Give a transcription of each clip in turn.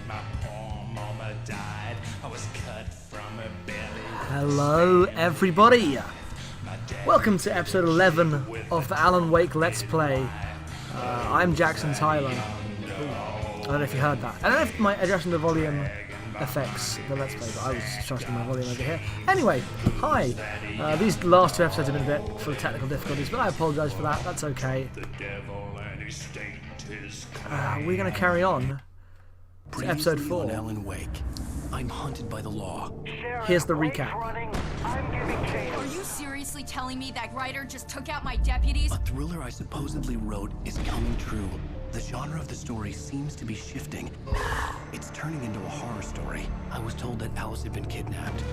My poor mama died. I was cut from her belly. Hello, everybody. Welcome to episode 11 of the Alan Wake Let's Play. I'm Jackson Tyler. I don't know if you heard that. I don't know if my adjusting the volume affects the Let's Play, but I was adjusting my volume over here. Anyway, hi. These last two episodes have been a bit full of technical difficulties, but I apologise for that. That's okay. We're going to carry on to episode 4. On Alan Wake. I'm hunted by the law. Here's the recap. Are you seriously telling me that writer just took out my deputies? A thriller I supposedly wrote is coming true. The genre of the story seems to be shifting. It's turning into a horror story. I was told that Alice had been kidnapped,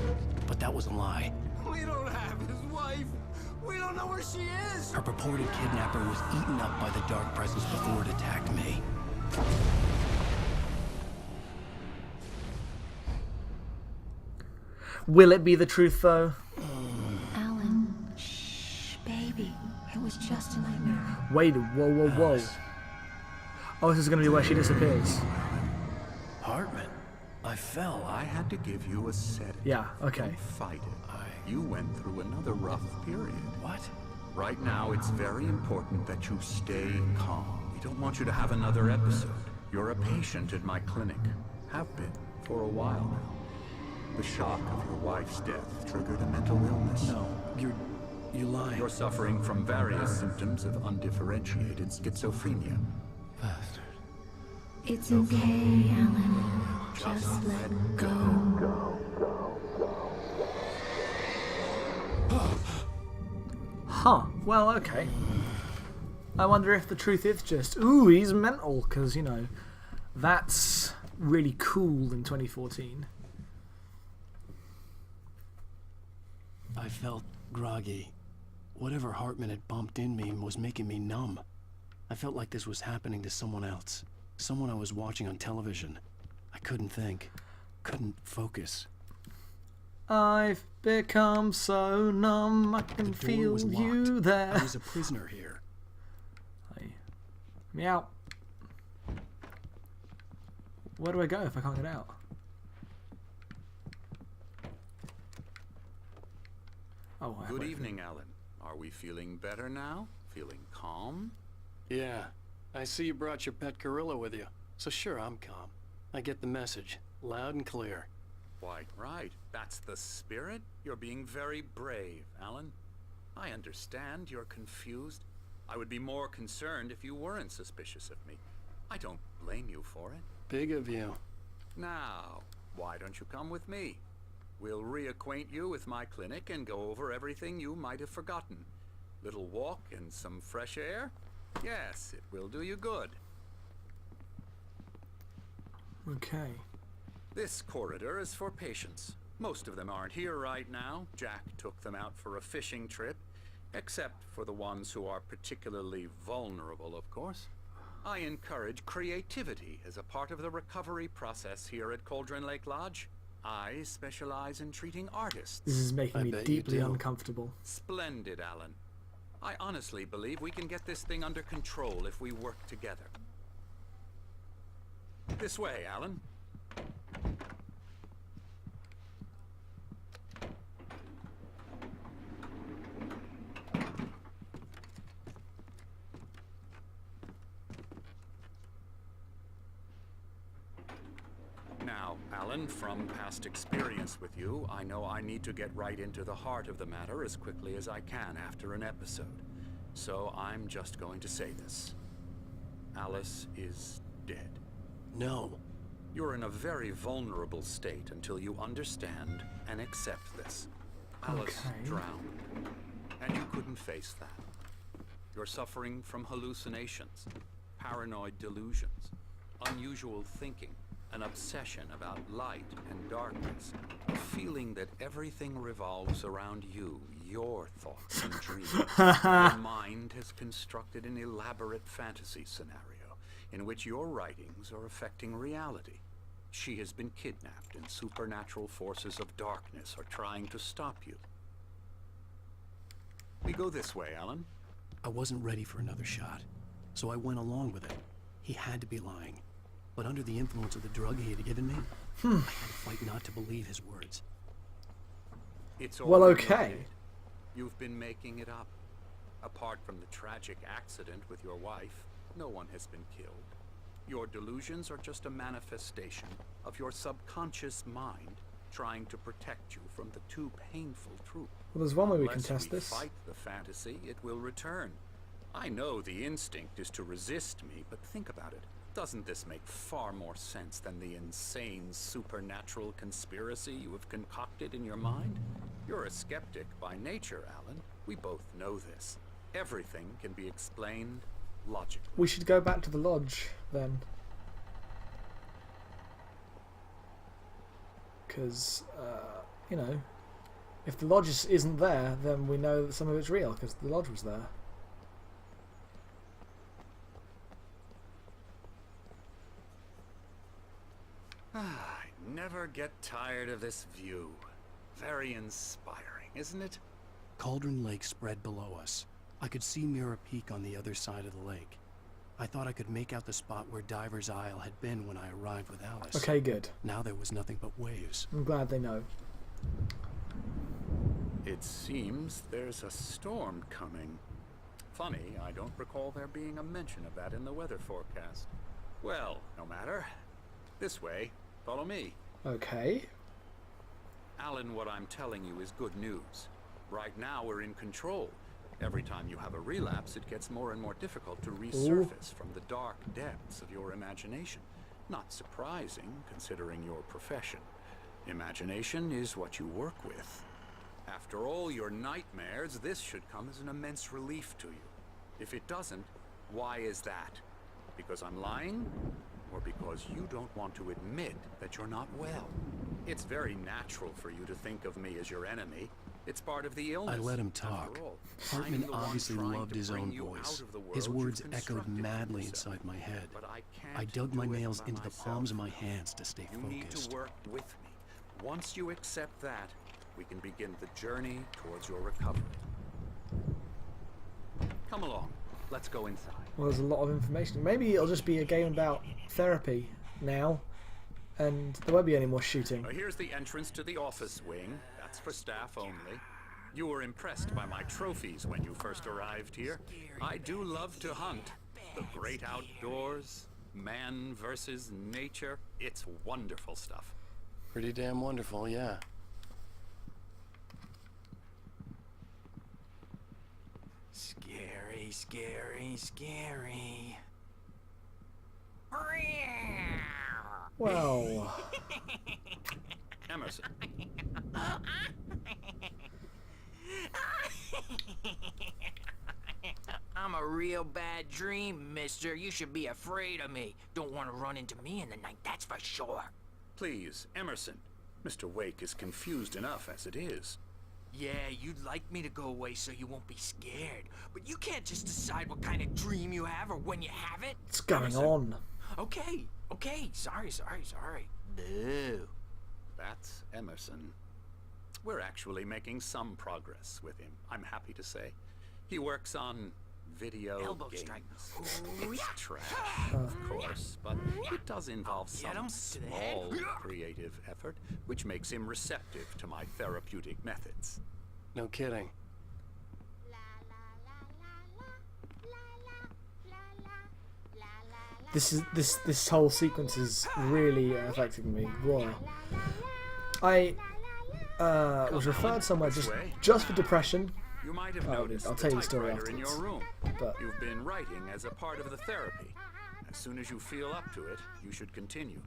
but that was a lie. We don't have his wife. We don't know where she is. Her purported kidnapper was eaten up by the dark presence before it attacked me. Will it be the truth, though? Alan, shh, baby. It was just a nightmare. Wait, whoa. Oh, this is going to be where she disappears. Hartman, I fell. I had to give you a sedative. Yeah, okay. Don't fight it. You went through another rough period. What? Right now, it's very important that you stay calm. We don't want you to have another episode. You're a patient at my clinic. Have been for a while now. The shock of your wife's death triggered a mental illness. No, you're lying. You're suffering from various symptoms of undifferentiated schizophrenia. Bastard. It's okay, Alan. Just let go. Huh, well, okay. I wonder if the truth is just, ooh, he's mental, because, you know, that's really cool in 2014. I felt groggy. Whatever Hartman had bumped in me was making me numb. I felt like this was happening to someone else. Someone I was watching on television. I couldn't think. Couldn't focus. I've become so numb, I can The door feel was you locked. there. I was a prisoner here. Hey. Meow. Where do I go if I can't get out? Oh, I have Good to wait. evening, Alan. Are we feeling better now? Feeling calm? Yeah. I see you brought your pet gorilla with you. So sure, I'm calm. I get the message. Loud and clear. Quite right. That's the spirit. You're being very brave, Alan. I understand you're confused. I would be more concerned if you weren't suspicious of me. I don't blame you for it. Big of you. Now, why don't you come with me? We'll reacquaint you with my clinic and go over everything you might have forgotten. Little walk and some fresh air? Yes, it will do you good. Okay. This corridor is for patients. Most of them aren't here right now. Jack took them out for a fishing trip, except for the ones who are particularly vulnerable, of course. I encourage creativity as a part of the recovery process here at Cauldron Lake Lodge. I specialize in treating artists. This is making I me bet you deeply do. uncomfortable. Splendid, Alan. I honestly believe we can get this thing under control if we work together. This way, Alan. Now, Alan, from past experience with you, I know I need to get right into the heart of the matter as quickly as I can after an episode. So I'm just going to say this. Alice is dead. No. You're in a very vulnerable state until you understand and accept this. Alice Okay. drowned, and you couldn't face that. You're suffering from hallucinations, paranoid delusions, unusual thinking, an obsession about light and darkness, a feeling that everything revolves around you, your thoughts and dreams. Your mind has constructed an elaborate fantasy scenario in which your writings are affecting reality. She has been kidnapped, and supernatural forces of darkness are trying to stop you. We go this way, Alan. I wasn't ready for another shot, so I went along with it. He had to be lying. But under the influence of the drug he had given me, I had to fight not to believe his words. It's all Well, in your okay. head. You've been making it up. Apart from the tragic accident with your wife, no one has been killed. Your delusions are just a manifestation of your subconscious mind trying to protect you from the too painful truth. Well, there's one way we can Unless test we this. fight the fantasy, it will return. I know the instinct is to resist me, but think about it. Doesn't this make far more sense than the insane supernatural conspiracy you have concocted in your mind? You're a skeptic by nature, Alan. We both know this. Everything can be explained logically. We should go back to the lodge then. Because, you know, if the lodge isn't there, then we know that some of it's real, because the lodge was there. I never get tired of this view. Very inspiring, isn't it? Cauldron Lake spread below us. I could see Mirror Peak on the other side of the lake. I thought I could make out the spot where Diver's Isle had been when I arrived with Alice. Okay, good. Now there was nothing but waves. I'm glad they know. It seems there's a storm coming. Funny, I don't recall there being a mention of that in the weather forecast. Well, no matter. This way. Follow me. Okay. Alan, what I'm telling you is good news. Right now we're in control. Every time you have a relapse, it gets more and more difficult to resurface from the dark depths of your imagination. Not surprising, considering your profession. Imagination is what you work with. After all your nightmares, this should come as an immense relief to you. If it doesn't, why is that? Because I'm lying? Or because you don't want to admit that you're not well? It's very natural for you to think of me as your enemy. It's part of the illness. I let him After talk. all, Hartman I'm the one obviously trying loved to his bring own you voice. out of the His world words you've echoed constructed for madly yourself. inside my head. But I I can't dug my do it nails by into the myself. palms of my hands to stay You need focused. to work with me. Once you accept that, we can begin the journey towards your recovery. Come along. Let's go inside. Well, there's a lot of information. Maybe it'll just be a game about therapy now, and there won't be any more shooting. Here's the entrance to the office wing. That's for staff only. You were impressed by my trophies when you first arrived here. I do love to hunt. The great outdoors, man versus nature. It's wonderful stuff. Pretty damn wonderful, yeah. Scary, scary, scary. Well, Emerson, I'm a real bad dream, mister. You should be afraid of me. Don't want to run into me in the night, that's for sure. please, Emerson. Mr. Wake is confused enough as it is. Yeah, you'd like me to go away so you won't be scared. But you can't just decide what kind of dream you have or when you have it. what's going on? Okay, sorry. Boo. That's Emerson. We're actually making some progress with him, I'm happy to say. He works on video Elbow games. strike. It's trash, of course, but it does involve Get him some to the head. small creative effort, which makes him receptive to my therapeutic methods. No kidding. This whole sequence is really affecting me. Whoa. I was referred somewhere just for depression. You might have Oh, noticed I'll the tell you the story typewriter in your afterwards. room. But You've been writing as a part of the therapy. As soon as you feel up to it, you should continue.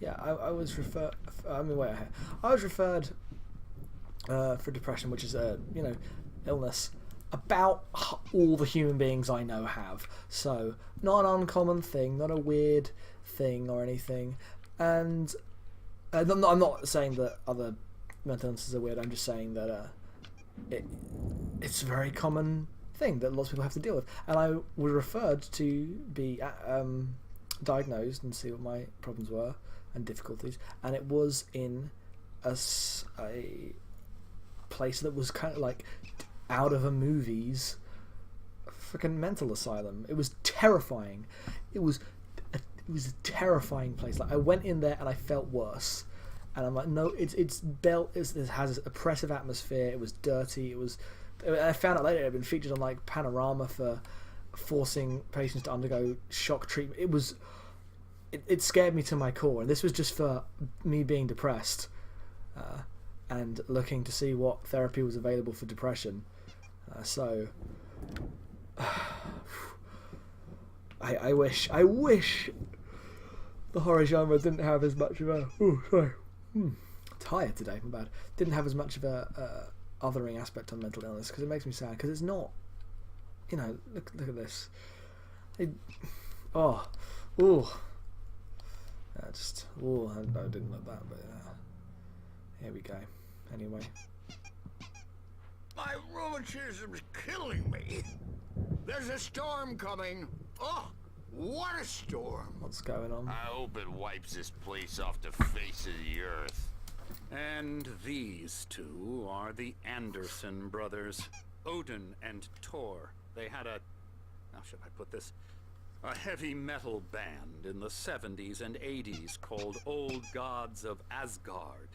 yeah, I was referred. I mean, wait. I was referred for depression, which is a illness about all the human beings I know have. So not an uncommon thing, not a weird thing or anything. And I'm not saying that other mental illnesses are weird. I'm just saying that it's a very common thing that lots of people have to deal with. And I was referred to be diagnosed and see what my problems were and difficulties. And it was in a place that was kind of like out of a movie's freaking mental asylum. It was terrifying. It was was a terrifying place. Like I went in there and I felt worse, and I'm like, no, it has an oppressive atmosphere. It was dirty. I found out later it had been featured on like Panorama for forcing patients to undergo shock treatment. It scared me to my core, and this was just for me being depressed and looking to see what therapy was available for depression. So I wish the horror genre didn't have as much of a tired today, my bad, didn't have as much of a othering aspect on mental illness, because it makes me sad, because it's not, look at this. I didn't like that, but here we go. Anyway, my rheumatism's killing me. There's a storm coming. Oh, what a storm. What's going on? I hope it wipes this place off the face of the earth. And these two are the Anderson brothers, Odin and Thor. They had how should I put this? A heavy metal band in the 70s and 80s called Old Gods of Asgard.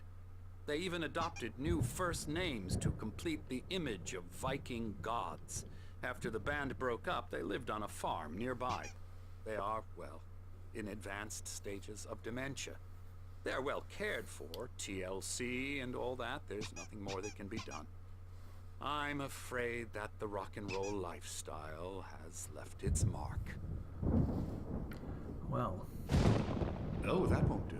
They even adopted new first names to complete the image of Viking gods. After the band broke up, they lived on a farm nearby. They are, well, in advanced stages of dementia. They're well cared for, TLC and all that. There's nothing more that can be done. I'm afraid that the rock and roll lifestyle has left its mark. Well. Oh, that won't do.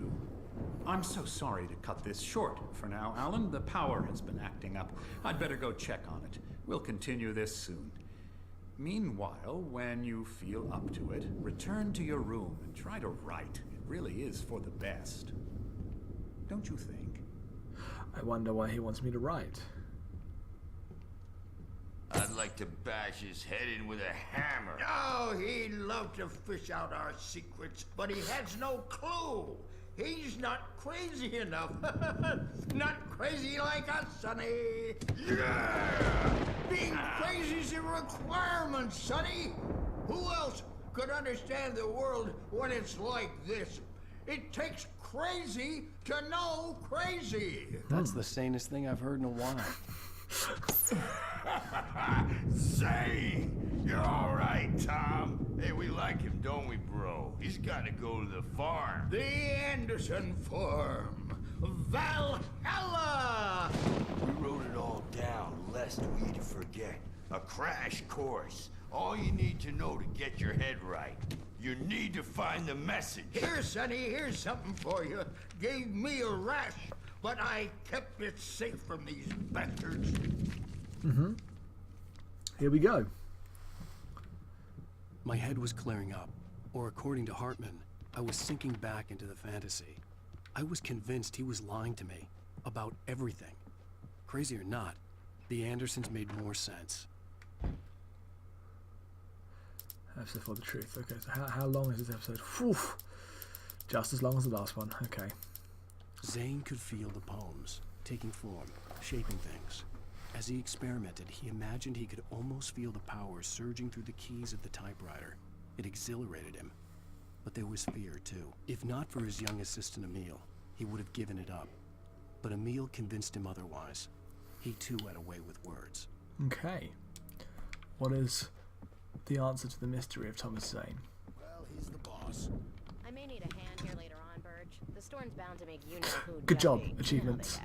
I'm so sorry to cut this short for now, Alan. The power has been acting up. I'd better go check on it. We'll continue this soon. Meanwhile, when you feel up to it, return to your room and try to write. It really is for the best. Don't you think? I wonder why he wants me to write. I'd like to bash his head in with a hammer. Oh, he'd love to fish out our secrets, but he has no clue. He's not crazy enough. Not crazy like us, Sonny. Yeah! Being crazy's a requirement, Sonny. Who else could understand the world when it's like this? It takes crazy to know crazy. That's the sanest thing I've heard in a while. Say, you're all right, Tom. Hey, we like him, don't we, bro? He's got to go to the farm. The Anderson farm. Valhalla! We wrote it all down, lest we forget. A crash course. All you need to know to get your head right. You need to find the message. Here, Sonny, here's something for you. Gave me a rash, but I kept it safe from these bastards. Here we go. My head was clearing up, or according to Hartman, I was sinking back into the fantasy. I was convinced he was lying to me about everything. Crazy or not, the Andersons made more sense. Episode for the truth. Okay, so how long is this episode? Whew. Just as long as the last one. Okay. Zane could feel the poems, taking form, shaping things. As he experimented, he imagined he could almost feel the power surging through the keys of the typewriter. It exhilarated him. But there was fear, too. If not for his young assistant Emil, he would have given it up. But Emil convinced him otherwise. He, too, had a way with words. Okay. What is the answer to the mystery of Thomas Zane? Well, he's the boss. I may need a hand here later on, Burge. The storm's bound to make you know who. Good job. Achievements.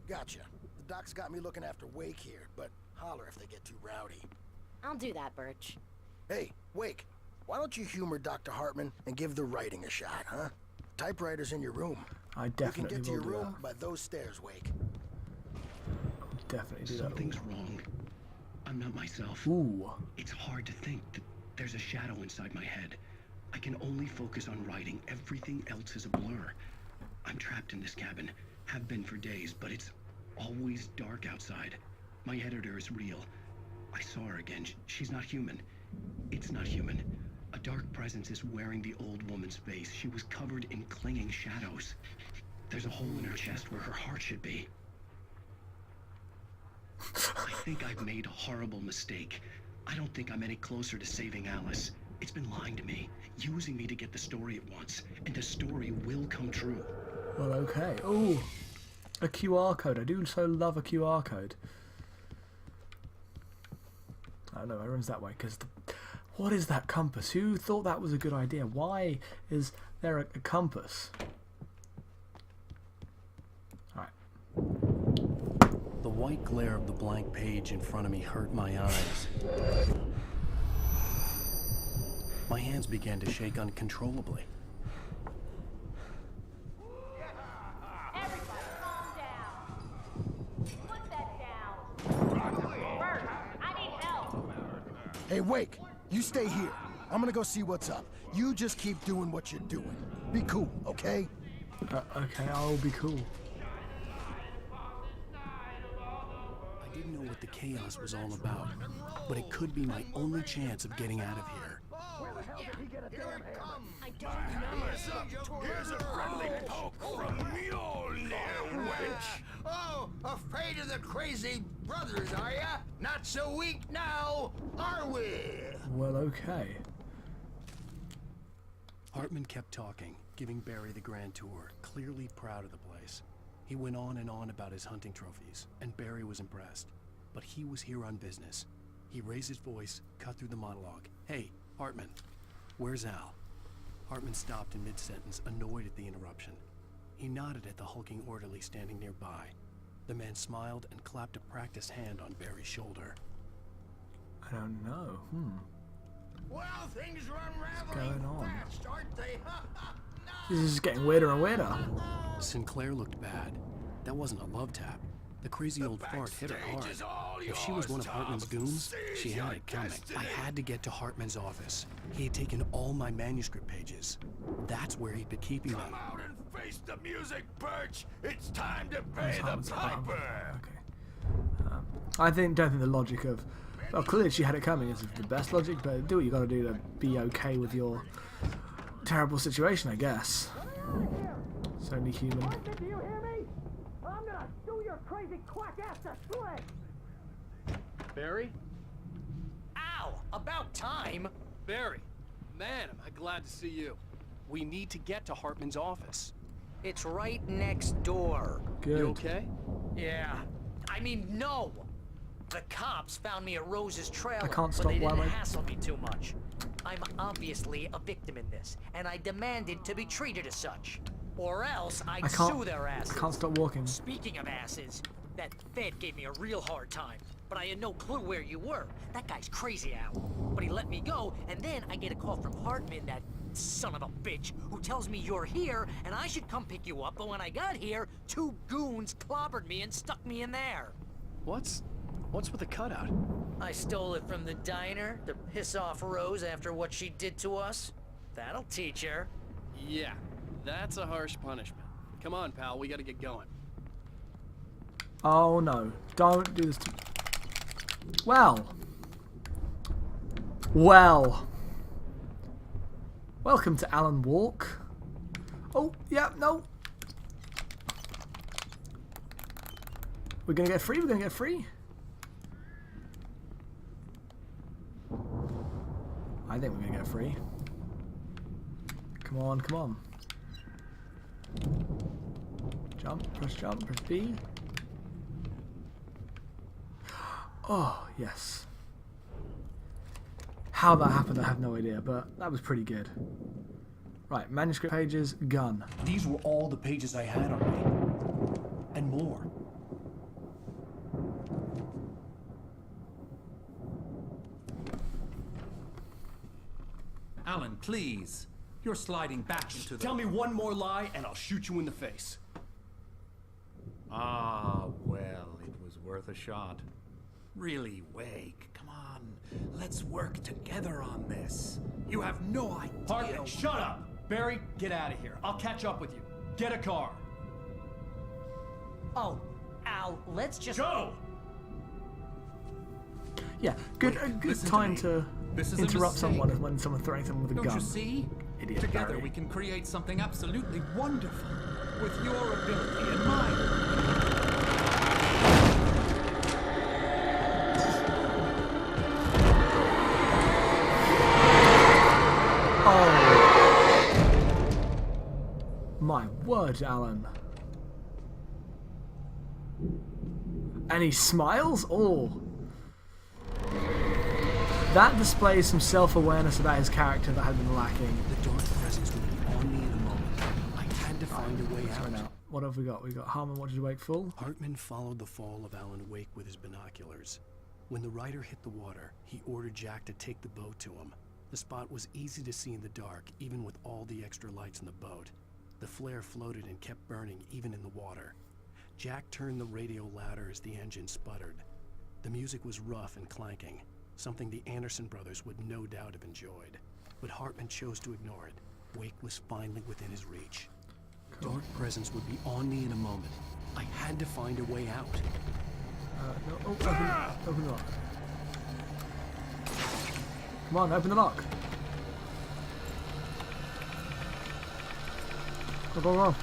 Gotcha. The doc's got me looking after Wake here, but holler if they get too rowdy. I'll do that, Birch. Hey, Wake, why don't you humor Dr. Hartman and give the writing a shot, huh? Typewriter's in your room. I definitely You can get to your will do room by those stairs, Wake. Definitely do that. Something's wrong. I'm not myself. Ooh. It's hard to think that there's a shadow inside my head. I can only focus on writing. Everything else is a blur. I'm trapped in this cabin. Have been for days, but it's always dark outside. My editor is real. I saw her again. She's not human. It's not human. A dark presence is wearing the old woman's face. She was covered in clinging shadows. There's a hole in her chest where her heart should be. I think I've made a horrible mistake. I don't think I'm any closer to saving Alice. It's been lying to me, using me to get the story it wants, and the story will come true. Well, okay. Oh, a QR code. I do so love a QR code. I know, everyone's that way, because... What is that compass? Who thought that was a good idea? Why is there a compass? Alright. The white glare of the blank page in front of me hurt my eyes. My hands began to shake uncontrollably. Everybody, calm down. Put that down. Bert, I need help. Hey, Wake, you stay here. I'm gonna go see what's up. You just keep doing what you're doing. Be cool, okay? Okay, I'll be cool. I didn't know what the chaos was all about, but it could be my only chance of getting out of here. I don't know. Here's a friendly poke from Mjolnir, wench. Oh, afraid of the crazy brothers, are ya? Not so weak now, are we? Well, okay. Hartman kept talking, giving Barry the grand tour, clearly proud of the place. He went on and on about his hunting trophies, and Barry was impressed. But he was here on business. He raised his voice, cut through the monologue. Hey, Hartman, where's Al? Hartman stopped in mid-sentence, annoyed at the interruption. He nodded at the hulking orderly standing nearby. The man smiled and clapped a practiced hand on Barry's shoulder. I don't know. Well, things are What's going on? fast, aren't they? This is getting weirder and weirder. Sinclair looked bad. That wasn't a love tap. The crazy old fart hit her hard. If she was one of Hartman's goons, she had it coming. I had to get to Hartman's office. He had taken all my manuscript pages. That's where he'd been keeping them. Come out and face the music, Birch. It's time to pay the piper. Okay. Don't think the logic of... Well, clearly she had it coming is the best logic, but do what you got to do to be okay with your terrible situation, I guess. It's only human. Do you hear me? I'm gonna do your crazy quack ass to shreds. Barry? Ow! About time! Barry! Man, am I glad to see you. We need to get to Hartman's office. It's right next door. Good. You okay? Yeah. I mean, no! The cops found me at Rose's trailer, I can't but stop they didn't while I- hassle me too much. I'm obviously a victim in this, and I demanded to be treated as such. Or else I'd sue their asses. I can't stop walking. Speaking of asses, that Fed gave me a real hard time, but I had no clue where you were. That guy's crazy, Al. But he let me go, and then I get a call from Hartman, that son of a bitch, who tells me you're here, and I should come pick you up, but when I got here, 2 goons clobbered me and stuck me in there. What's with the cutout? I stole it from the diner to piss off Rose after what she did to us. That'll teach her. Yeah, that's a harsh punishment. Come on, pal, we gotta get going. Oh no, don't do this to me. Well. Welcome to Alan Walk. Oh, yeah, no. We're gonna get free, I think we're gonna get free. Come on. Jump, press B. Oh, yes. How that happened, I have no idea, but that was pretty good. Right, manuscript pages, gun. These were all the pages I had on me. And more. Alan, please. You're sliding back into the... Tell me one more lie and I'll shoot you in the face. Ah, well, it was worth a shot. Really, Wake, come on. Let's work together on this. You have no idea... Hartman, shut up! Barry, get out of here. I'll catch up with you. Get a car. Oh, Al, let's just... Go! Yeah, good, Wait, a good listen to time me. to This is a interrupt mistake. someone when someone's throwing someone with a Don't gun. you see? Idiot Together Barry. we can create something absolutely wonderful. With your ability and mine. My word, Alan. And he smiles? Oh. That displays some self-awareness about his character that had been lacking. The dark presence would be on me in a moment. I had to find a way out. What have we got? We got Hartman watches Wake fall. Hartman followed the fall of Alan Wake with his binoculars. When the rider hit the water, he ordered Jack to take the boat to him. The spot was easy to see in the dark, even with all the extra lights in the boat. The flare floated and kept burning, even in the water. Jack turned the radio louder as the engine sputtered. The music was rough and clanking, something the Anderson brothers would no doubt have enjoyed. But Hartman chose to ignore it. Wake was finally within his reach. The dark presence would be on me in a moment. I had to find a way out. No, oh, open the lock. Come on, open the lock. Go on.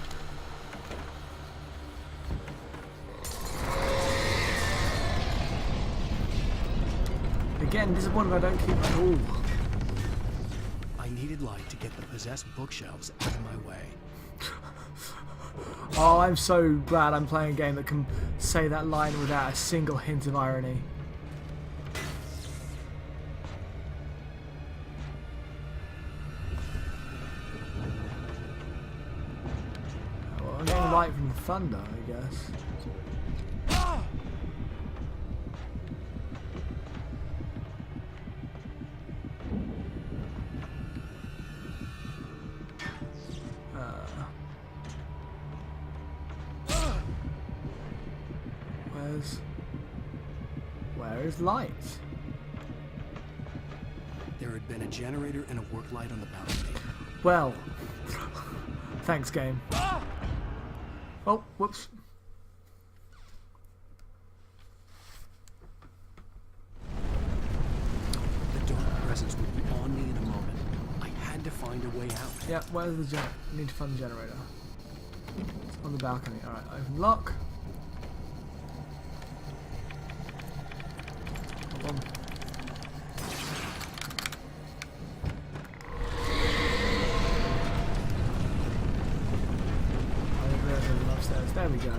Again, disappointed I don't keep my all. I needed light to get the possessed bookshelves out of my way. Oh, I'm so glad I'm playing a game that can say that line without a single hint of irony. Well, I'm getting light from the thunder, I guess. Where is light? There had been a generator and a work light on the balcony. Well, thanks, game. Oh, whoops. The dark presence would be on me in a moment. I had to find a way out. Yeah, where's the generator? Need to find the generator. It's on the balcony. Alright, open lock. Hold on. I didn't realize there was an upstairs. There we go.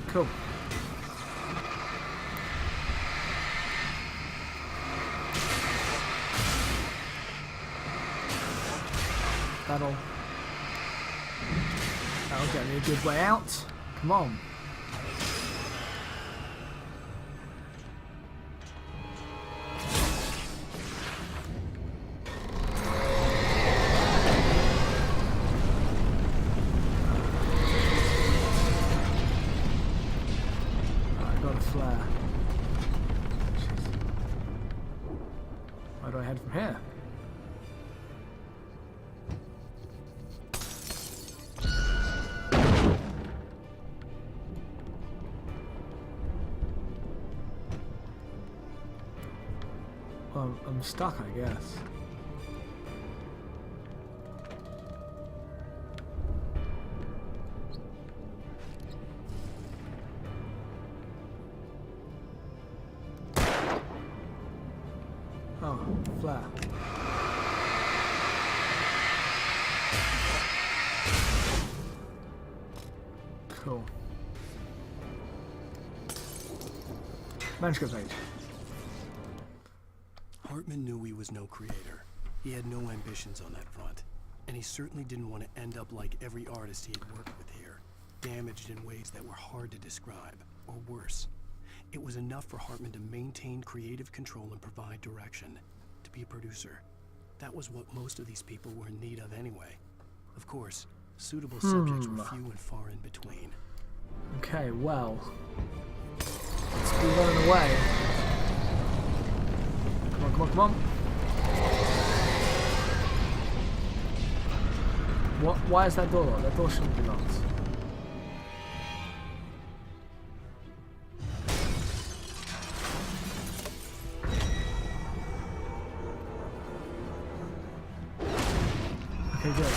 Cool. That'll get me a good way out. Come on. I got a flare. Where do I head from here? Well, I'm stuck, I guess. Oh, flare. Cool. Manuscript page. Hartman knew he was no creator. He had no ambitions on that front. And he certainly didn't want to end up like every artist he had worked with here, damaged in ways that were hard to describe, or worse. It was enough for Hartman to maintain creative control and provide direction, to be a producer. That was what most of these people were in need of anyway. Of course, suitable subjects were few and far in between. Okay, well, let's be running away. Come on, come on, come on. What? Why is that door locked? That door shouldn't be locked. Okay, good.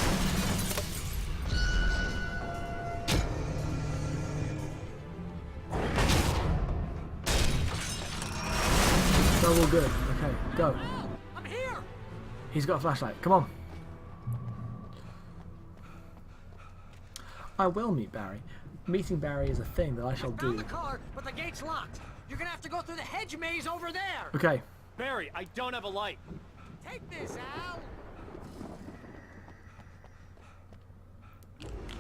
So all good. Okay, go. I'm here. He's got a flashlight. Come on. I will meet Barry. Meeting Barry is a thing that I shall do. Found the car, but the gate's locked. You're gonna have to go through the hedge maze over there. Okay. Barry, I don't have a light. Take this, Al.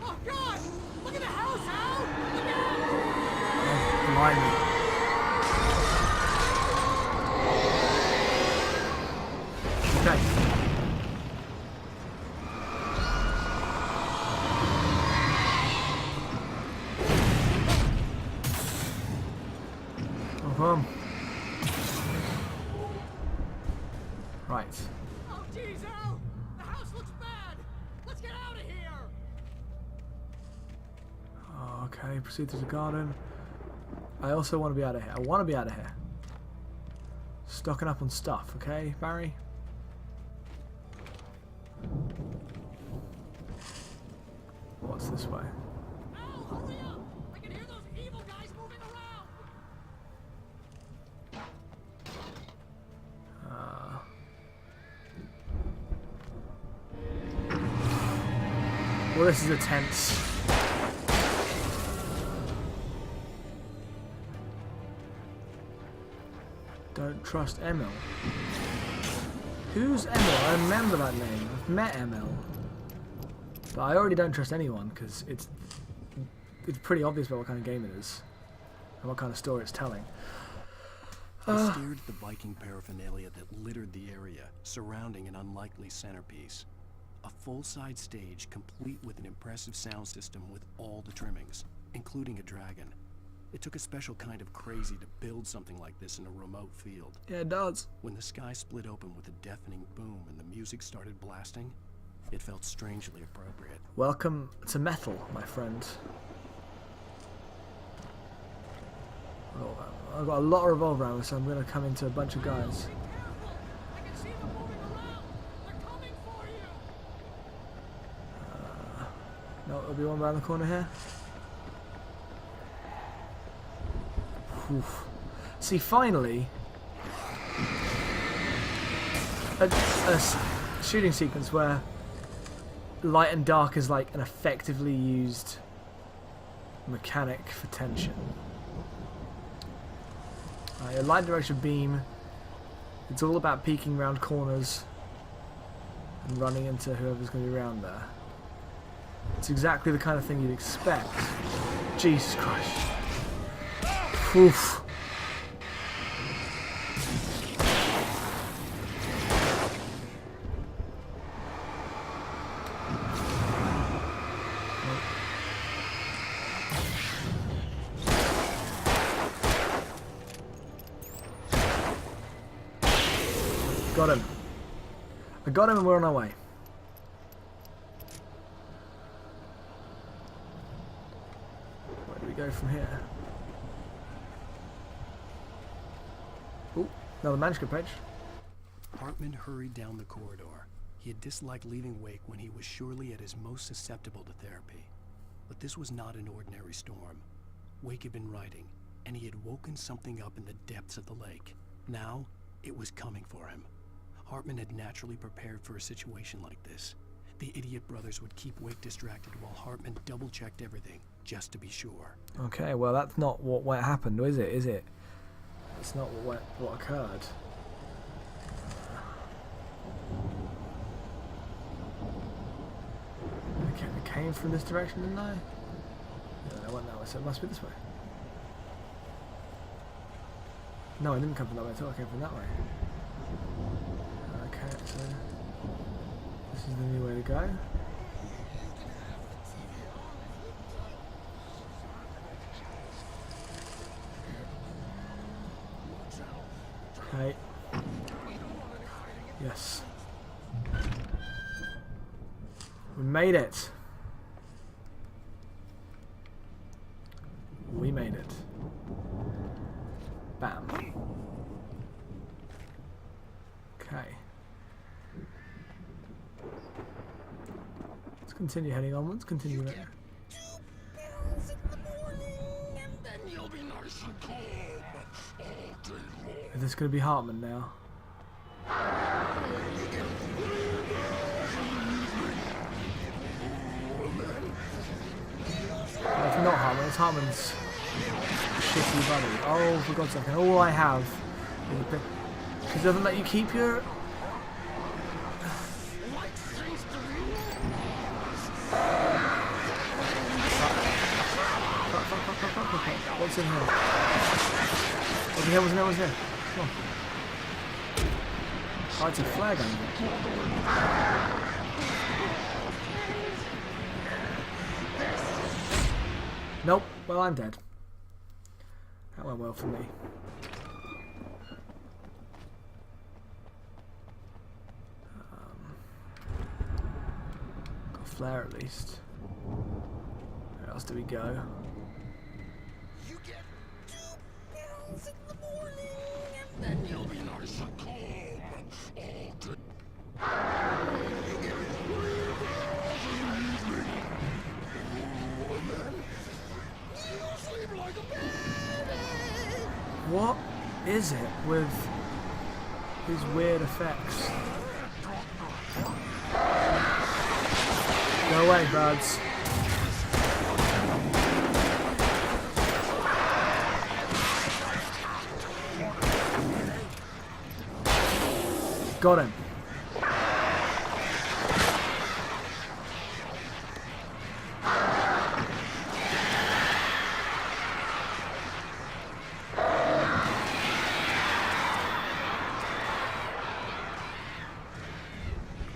Oh God! Look at the house, Al. Look out! Blimey. Okay. Right. Oh, geez, Al! The house looks bad! Let's get out of here! Okay, proceed to the garden. I also want to be out of here. I want to be out of here. Stocking up on stuff, okay, Barry? What's this way? Al, hurry up! I can hear those evil guys moving around! Well, this is a tense. Don't trust Emil. Who's Emil? I remember that name. I've met Emil. But I already don't trust anyone because it's pretty obvious about what kind of game it is and what kind of story it's telling. I stared at the Viking paraphernalia that littered the area, surrounding an unlikely centerpiece. A full-size stage complete with an impressive sound system with all the trimmings, including a dragon. It took a special kind of crazy to build something like this in a remote field. Yeah, it does. When the sky split open with a deafening boom and the music started blasting, it felt strangely appropriate. Welcome to metal, my friend. Oh, I've got a lot of revolver rounds, so I'm going to come into a bunch of guys. No, there'll be one around the corner here. Oof. See, finally, a shooting sequence where light and dark is like an effectively used mechanic for tension. A light direction beam. It's all about peeking around corners and running into whoever's going to be around there. It's exactly the kind of thing you'd expect. Jesus Christ. Oof. Got him. I got him and we're on our way. Where do we go from here? Ooh, another manuscript page. Hartman hurried down the corridor. He had disliked leaving Wake when he was surely at his most susceptible to therapy. But this was not an ordinary storm. Wake had been writing, and he had woken something up in the depths of the lake. Now, it was coming for him. Hartman had naturally prepared for a situation like this. The idiot brothers would keep Wake distracted while Hartman double-checked everything, just to be sure. Okay, well that's not what happened, is it? Is it? It's not what occurred. I came from this direction, didn't I? No, I went that way, so it must be this way. No, I didn't come from that way at all, I came from that way. Okay, so this is the new way to go. Okay. Yes. We made it. We made it. Bam. Okay. Let's continue heading onwards. Continue there. And then you'll be nice and calm all day long. Is this going to be Hartman now? No, it's not Hartman, it's Hartman's shitty buddy. Oh, for God's sake, all I have is a pic. Because it doesn't let you keep your... What's in here? What's in here? What's in here? What's in here? Come on. Oh, it's a flag on it. Nope. Well, I'm dead. That went well for me. Got a flare at least. Where else do we go? You get 2 pills in the morning, and then you'll be nice and calm all day. You get 3 pills in the evening. And then you sleep like a baby. What is it with these weird effects? Go away, birds. Got him.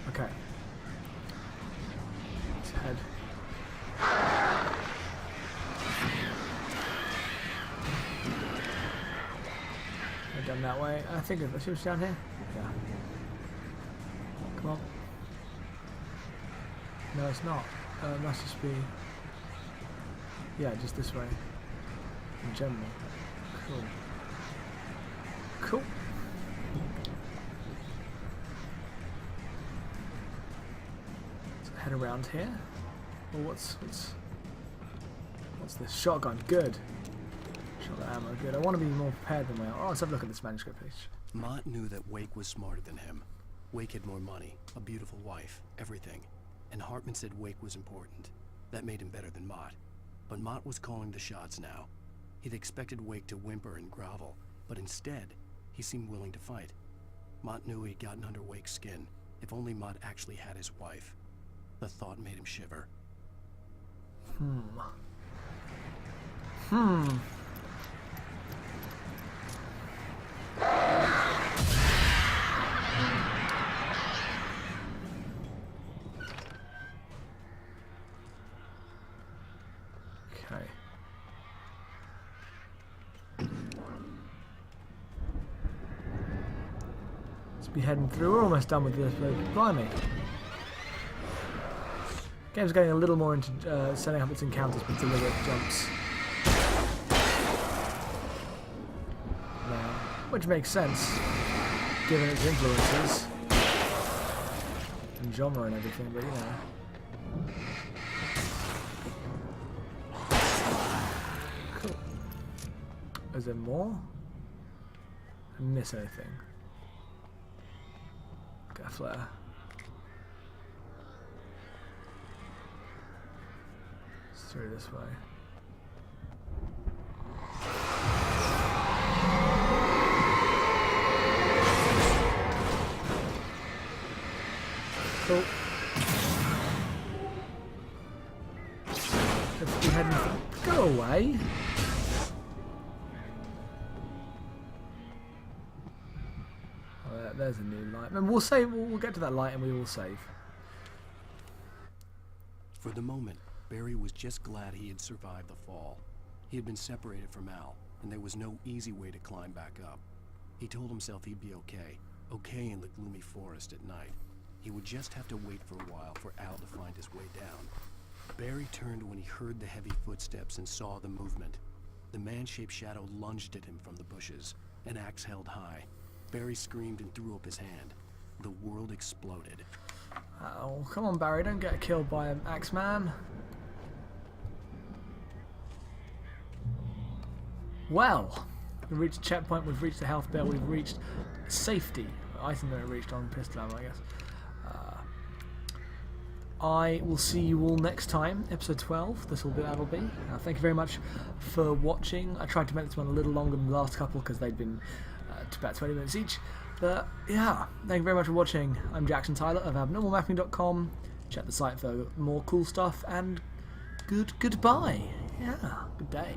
Okay. Let's head. I've done that way. I think it seems down here. Yeah. Come on. No, it's not. It must just be... Yeah, just this way. In general. Cool. Cool. Let's head around here. Well, what's this? Shotgun. Good. Shotgun ammo. Good. I want to be more prepared than I am. Oh, let's have a look at this manuscript page. Mott knew that Wake was smarter than him. Wake had more money, a beautiful wife, everything. And Hartman said Wake was important. That made him better than Mott. But Mott was calling the shots now. He'd expected Wake to whimper and grovel, but instead, he seemed willing to fight. Mott knew he'd gotten under Wake's skin. If only Mott actually had his wife. The thought made him shiver. Okay. Let's be heading through. We're almost done with this. Blimey. Game's getting a little more into setting up its encounters with deliberate jumps. Now, which makes sense, given its influences and genre and everything, but you know. Cool. Is there more? I miss anything? Got a flare. It's through this way. Cool. Let's be heading for... Go away! Oh, there's a new light. And we'll save. We'll get to that light and we will save. For the moment, Barry was just glad he had survived the fall. He had been separated from Al, and there was no easy way to climb back up. He told himself he'd be okay in the gloomy forest at night. He would just have to wait for a while for Al to find his way down. Barry turned when he heard the heavy footsteps and saw the movement. The man-shaped shadow lunged at him from the bushes, an axe held high. Barry screamed and threw up his hand. The world exploded. Oh, come on, Barry, don't get killed by an axe man. Well, We've reached a checkpoint, we've reached the health bit, we've reached safety. Item that I reached on pistol ammo, I guess. I will see you all next time, episode 12. That'll be. Thank you very much for watching. I tried to make this one a little longer than the last couple because they'd been about 20 minutes each. But yeah, thank you very much for watching. I'm Jackson Tyler of abnormalmapping.com. Check the site for more cool stuff, and goodbye. Yeah, good day.